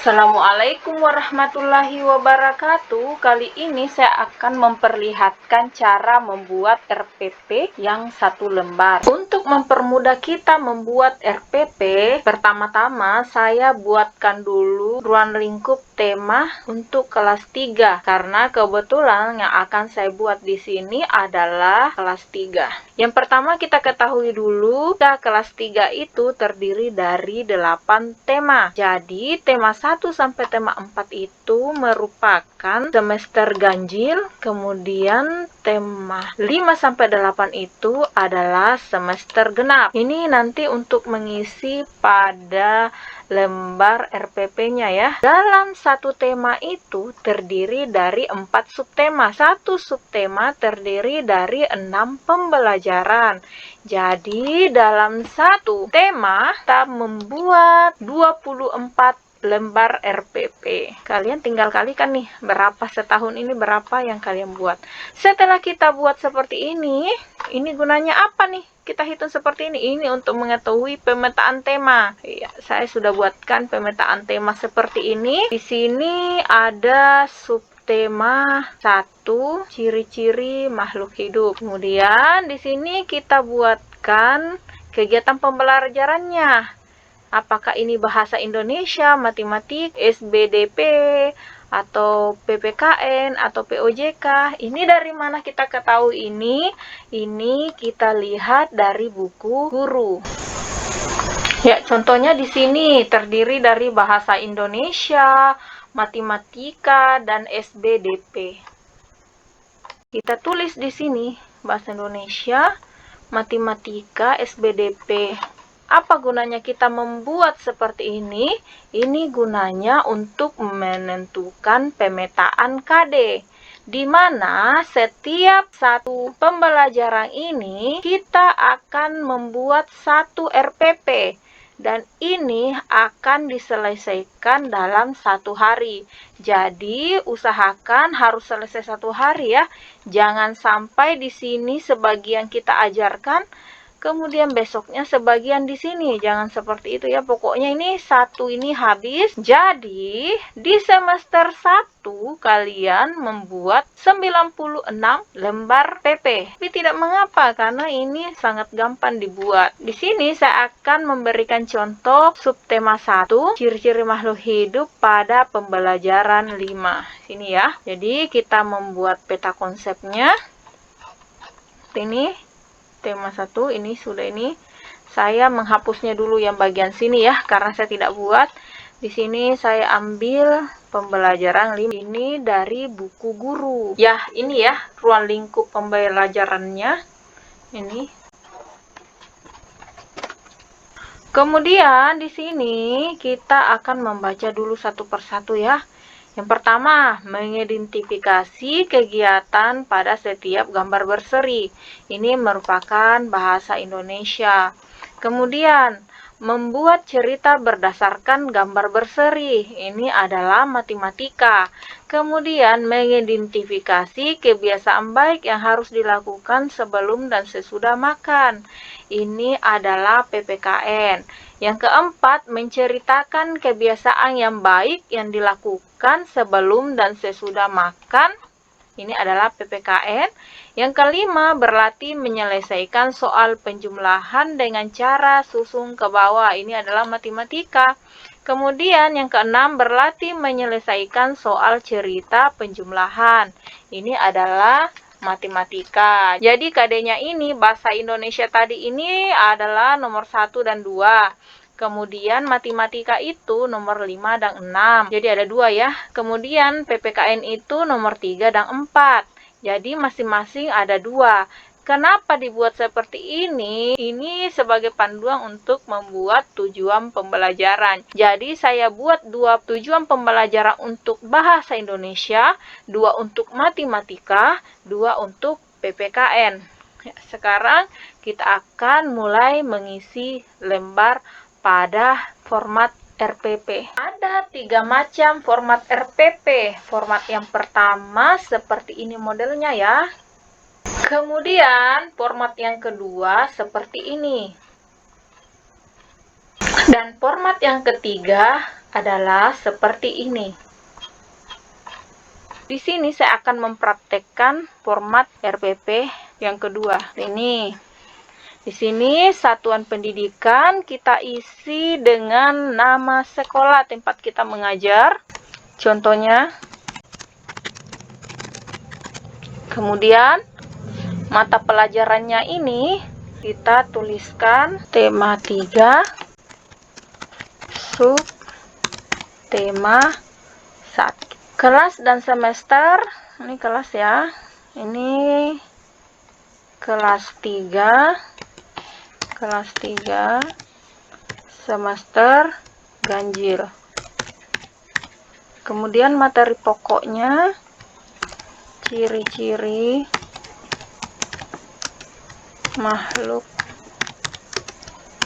Assalamualaikum warahmatullahi wabarakatuh. Kali ini saya akan memperlihatkan cara membuat RPP yang satu lembar. Untuk mempermudah kita membuat RPP, pertama-tama saya buatkan dulu ruang lingkup tema untuk kelas 3 karena kebetulan yang akan saya buat di sini adalah kelas 3. Yang pertama kita ketahui dulu, kelas 3 itu terdiri dari 8 tema. Jadi tema 1 sampai tema 4 itu merupakan semester ganjil, kemudian tema 5 sampai 8 itu adalah semester genap. Ini nanti untuk mengisi pada lembar RPP-nya ya. Dalam satu tema itu terdiri dari 4 subtema. Satu subtema terdiri dari 6 pembelajaran. Jadi dalam satu tema kita membuat 24 lembar RPP. Kalian tinggal kalikan nih, berapa setahun ini berapa yang kalian buat. Setelah kita buat seperti ini gunanya apa nih? Kita hitung seperti ini untuk mengetahui pemetaan tema. Ya, saya sudah buatkan pemetaan tema seperti ini. Di sini ada subtema 1, ciri-ciri makhluk hidup. Kemudian di sini kita buatkan kegiatan pembelajarannya. Apakah ini bahasa Indonesia, matematik, SBDP, atau PPKN, atau POJK. Ini dari mana kita ketahui ini? Ini kita lihat dari buku guru. Ya, contohnya di sini terdiri dari bahasa Indonesia, matematika, dan SBDP. Kita tulis di sini bahasa Indonesia, matematika, SBDP. Apa gunanya kita membuat seperti ini? Ini gunanya untuk menentukan pemetaan KD, di mana setiap satu pembelajaran ini kita akan membuat satu RPP, dan ini akan diselesaikan dalam 1 hari. Jadi usahakan harus selesai 1 hari ya. Jangan sampai di sini sebagian kita ajarkan, kemudian besoknya sebagian di sini. Jangan seperti itu ya. Pokoknya ini satu ini habis. Jadi di semester 1 kalian membuat 96 lembar PP. Tapi tidak mengapa karena ini sangat gampang dibuat. Di sini saya akan memberikan contoh subtema 1, ciri-ciri makhluk hidup pada pembelajaran 5. Sini ya. Jadi kita membuat peta konsepnya. Ini tema 1 ini sudah ini. Saya menghapusnya dulu yang bagian sini ya karena saya tidak buat. Di sini saya ambil pembelajaran 5 ini dari buku guru. Ya, ini ya ruang lingkup pembelajarannya. Ini. Kemudian di sini kita akan membaca dulu satu persatu ya. Yang pertama, mengidentifikasi kegiatan pada setiap gambar berseri. Ini merupakan bahasa Indonesia. Kemudian, membuat cerita berdasarkan gambar berseri. Ini adalah matematika. Kemudian, mengidentifikasi kebiasaan baik yang harus dilakukan sebelum dan sesudah makan. Ini adalah PPKN. Yang keempat, menceritakan kebiasaan yang baik yang dilakukan sebelum dan sesudah makan. Ini adalah PPKN. Yang kelima, berlatih menyelesaikan soal penjumlahan dengan cara susun ke bawah. Ini adalah matematika. Kemudian yang keenam, berlatih menyelesaikan soal cerita penjumlahan. Ini adalah matematika. Jadi KD-nya ini bahasa Indonesia tadi ini adalah nomor 1 dan 2. Kemudian matematika itu nomor 5 dan 6. Jadi ada 2 ya. Kemudian PPKN itu nomor 3 dan 4. Jadi masing-masing ada 2. Kenapa dibuat seperti ini? Ini sebagai panduan untuk membuat tujuan pembelajaran. Jadi saya buat 2 tujuan pembelajaran untuk bahasa Indonesia, 2 untuk matematika, 2 untuk PPKN. Sekarang kita akan mulai mengisi lembar pada format RPP. Ada 3 macam format RPP. Format yang pertama seperti ini modelnya ya. Kemudian format yang kedua seperti ini. Dan format yang ketiga adalah seperti ini. Di sini saya akan mempraktekkan format RPP yang kedua. Ini. Di sini satuan pendidikan kita isi dengan nama sekolah tempat kita mengajar. Contohnya. Kemudian mata pelajarannya ini kita tuliskan tema 3 sub tema 1. Kelas dan semester, ini kelas ya. Ini kelas 3 semester ganjil. Kemudian materi pokoknya, ciri-ciri makhluk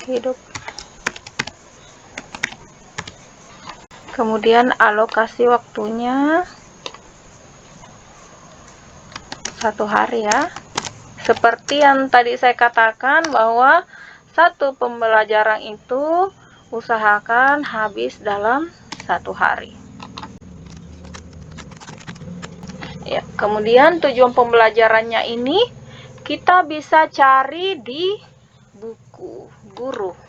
hidup. Kemudian alokasi waktunya 1 hari ya. Seperti yang tadi saya katakan bahwa satu pembelajaran itu usahakan habis dalam 1 hari. Ya, kemudian tujuan pembelajarannya ini kita bisa cari di buku guru.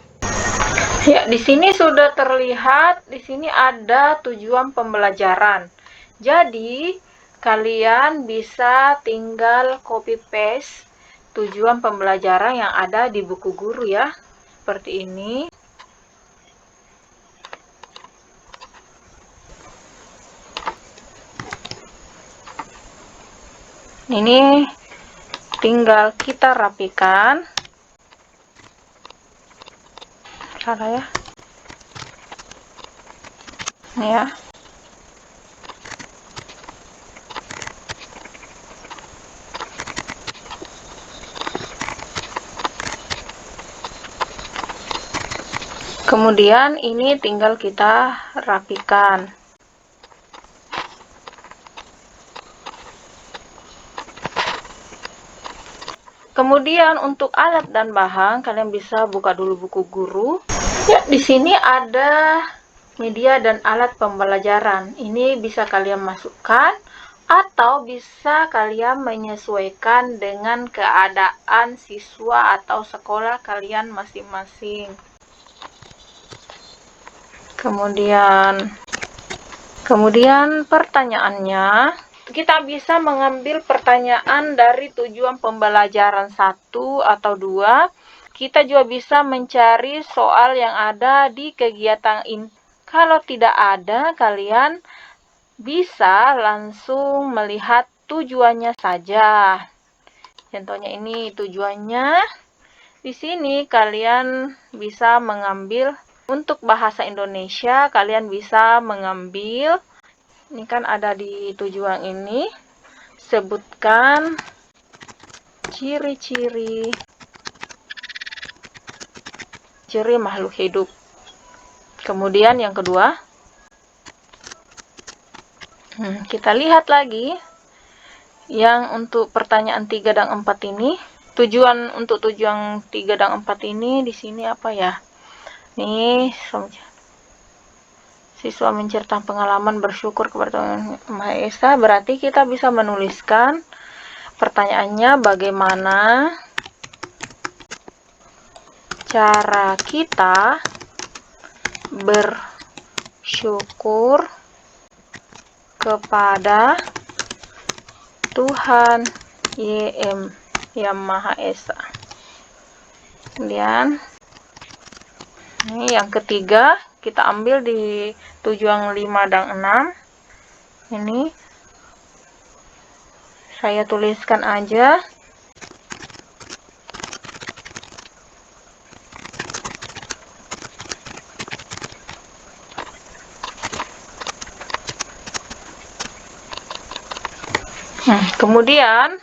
Ya, di sini sudah terlihat, di sini ada tujuan pembelajaran. Jadi, kalian bisa tinggal copy paste tujuan pembelajaran yang ada di buku guru ya. Seperti ini. Ini tinggal kita rapikan. Salah ya. Ini ya. Kemudian ini tinggal kita rapikan. Kemudian untuk alat dan bahan, kalian bisa buka dulu buku guru. Ya, di sini ada media dan alat pembelajaran. Ini bisa kalian masukkan atau bisa kalian menyesuaikan dengan keadaan siswa atau sekolah kalian masing-masing. Kemudian pertanyaannya, kita bisa mengambil pertanyaan dari tujuan pembelajaran 1 atau 2. Kita juga bisa mencari soal yang ada di kegiatan ini. Kalau tidak ada, kalian bisa langsung melihat tujuannya saja. Contohnya ini tujuannya. Di sini kalian bisa mengambil untuk bahasa Indonesia, kalian bisa mengambil, ini kan ada di tujuan ini, sebutkan ciri-ciri makhluk hidup. Kemudian yang kedua, kita lihat lagi yang untuk pertanyaan 3 dan 4 ini. Tujuan untuk tujuan 3 dan 4 ini di sini apa ya? Nih, siswa menceritakan pengalaman bersyukur kepada Tuhan Maha Esa. Berarti kita bisa menuliskan pertanyaannya, bagaimana cara kita bersyukur kepada Tuhan yang Maha Esa. Kemudian ini yang ketiga, kita ambil di tujuan 5 dan 6. Ini saya tuliskan aja. Kemudian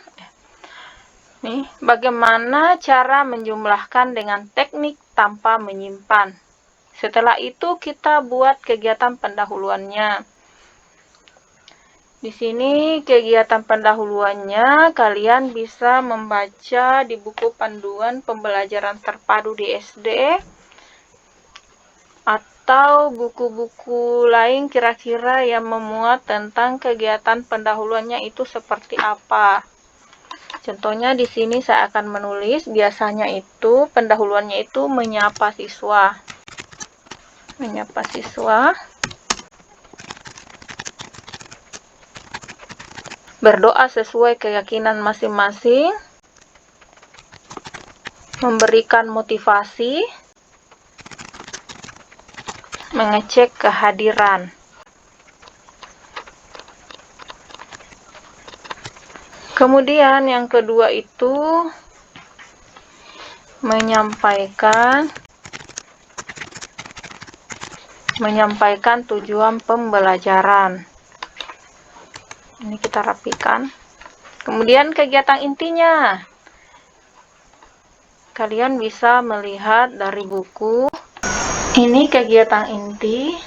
nih, bagaimana cara menjumlahkan dengan teknik tanpa menyimpan. Setelah itu kita buat kegiatan pendahuluannya. Di sini kegiatan pendahuluannya kalian bisa membaca di buku panduan pembelajaran terpadu di SD atau buku-buku lain kira-kira yang memuat tentang kegiatan pendahuluannya itu seperti apa. Contohnya di sini saya akan menulis, biasanya itu pendahuluannya itu menyapa siswa. Menyapa siswa. Berdoa sesuai keyakinan masing-masing. Memberikan motivasi. Mengecek kehadiran. Kemudian yang kedua itu menyampaikan tujuan pembelajaran. Ini kita rapikan. Kemudian kegiatan intinya. Kalian bisa melihat dari buku. Ini kegiatan inti.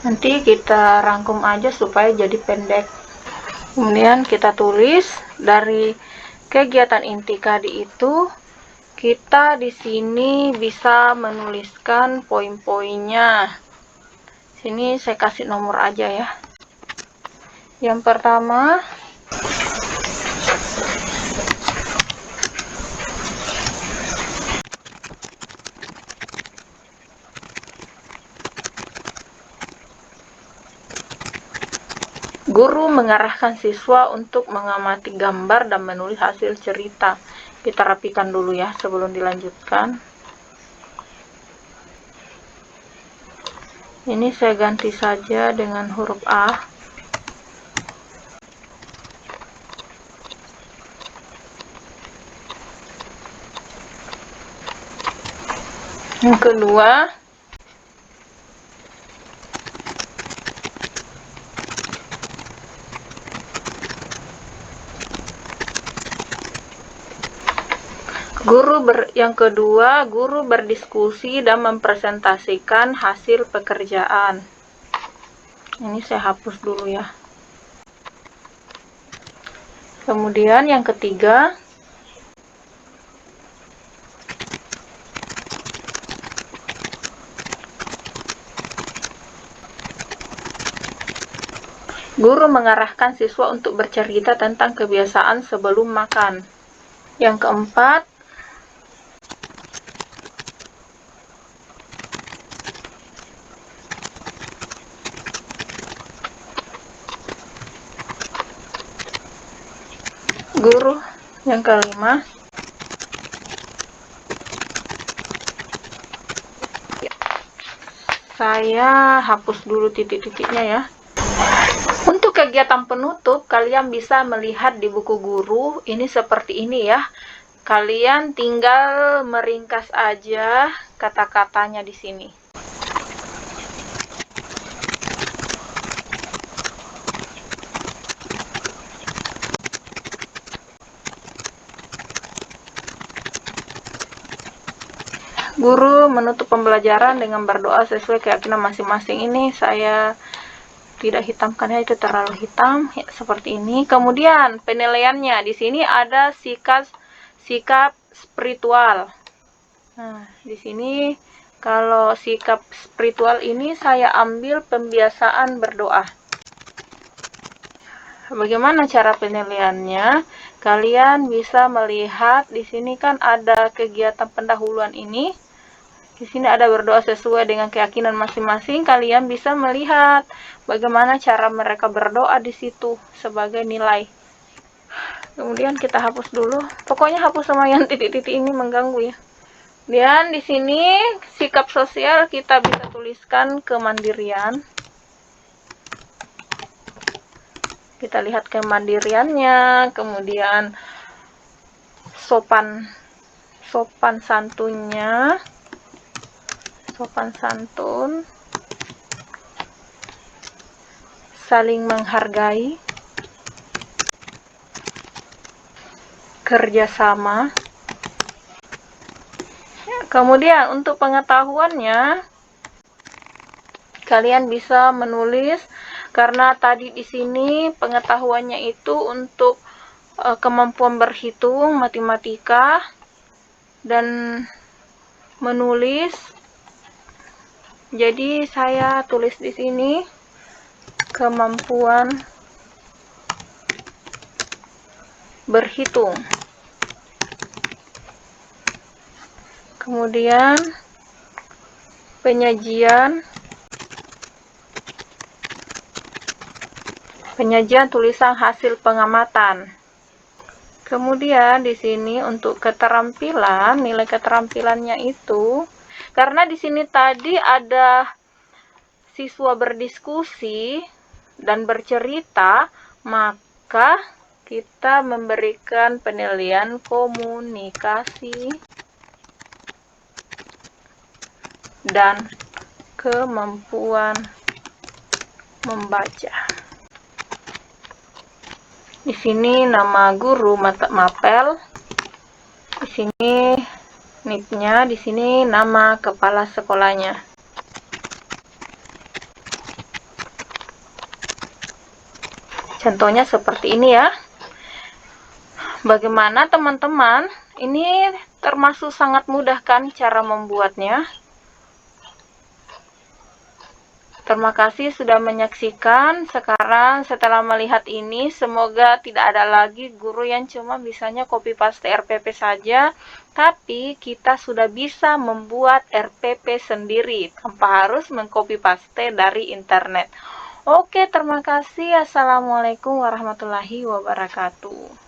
Nanti kita rangkum aja supaya jadi pendek. Kemudian kita tulis dari kegiatan inti tadi itu, kita di sini bisa menuliskan poin-poinnya. Sini saya kasih nomor aja ya. Yang pertama, guru mengarahkan siswa untuk mengamati gambar dan menulis hasil cerita. Kita rapikan dulu ya sebelum dilanjutkan. Ini saya ganti saja dengan huruf A. Yang kedua, guru berdiskusi dan mempresentasikan hasil pekerjaan. Ini saya hapus dulu ya. Kemudian yang ketiga, guru mengarahkan siswa untuk bercerita tentang kebiasaan sebelum makan. Yang keempat, yang kelima, saya hapus dulu titik-titiknya ya. Untuk kegiatan penutup, kalian bisa melihat di buku guru, ini seperti ini ya. Kalian tinggal meringkas aja kata-katanya di sini. Guru menutup pembelajaran dengan berdoa sesuai keyakinan masing-masing. Ini saya tidak hitamkan ya, itu terlalu hitam ya, seperti ini. Kemudian penilaiannya di sini ada sikap spiritual. Nah, di sini kalau sikap spiritual ini saya ambil pembiasaan berdoa. Bagaimana cara penilaiannya? Kalian bisa melihat di sini kan ada kegiatan pendahuluan ini. Di sini ada berdoa sesuai dengan keyakinan masing-masing. Kalian bisa melihat bagaimana cara mereka berdoa di situ sebagai nilai. Kemudian kita hapus dulu. Pokoknya hapus sama yang titik-titik ini mengganggu ya. Dan di sini sikap sosial kita bisa tuliskan kemandirian. Kita lihat kemandiriannya, kemudian sopan santunnya. Sopan santun, saling menghargai, kerjasama. Kemudian untuk pengetahuannya, kalian bisa menulis karena tadi di sini pengetahuannya itu untuk kemampuan berhitung, matematika. dan menulis. Jadi saya tulis di sini kemampuan berhitung. Kemudian penyajian tulisan hasil pengamatan. Kemudian di sini untuk keterampilan, nilai keterampilannya itu, karena di sini tadi ada siswa berdiskusi dan bercerita, maka kita memberikan penilaian komunikasi dan kemampuan membaca. Di sini nama guru mata mapel, di sini NIP-nya, di sini nama kepala sekolahnya. Contohnya seperti ini ya. Bagaimana teman-teman? Ini termasuk sangat mudah kan cara membuatnya? Terima kasih sudah menyaksikan. Sekarang setelah melihat ini, semoga tidak ada lagi guru yang cuma bisanya copy paste RPP saja, tapi kita sudah bisa membuat RPP sendiri tanpa harus mengcopy paste dari internet. Oke, terima kasih. Assalamualaikum warahmatullahi wabarakatuh.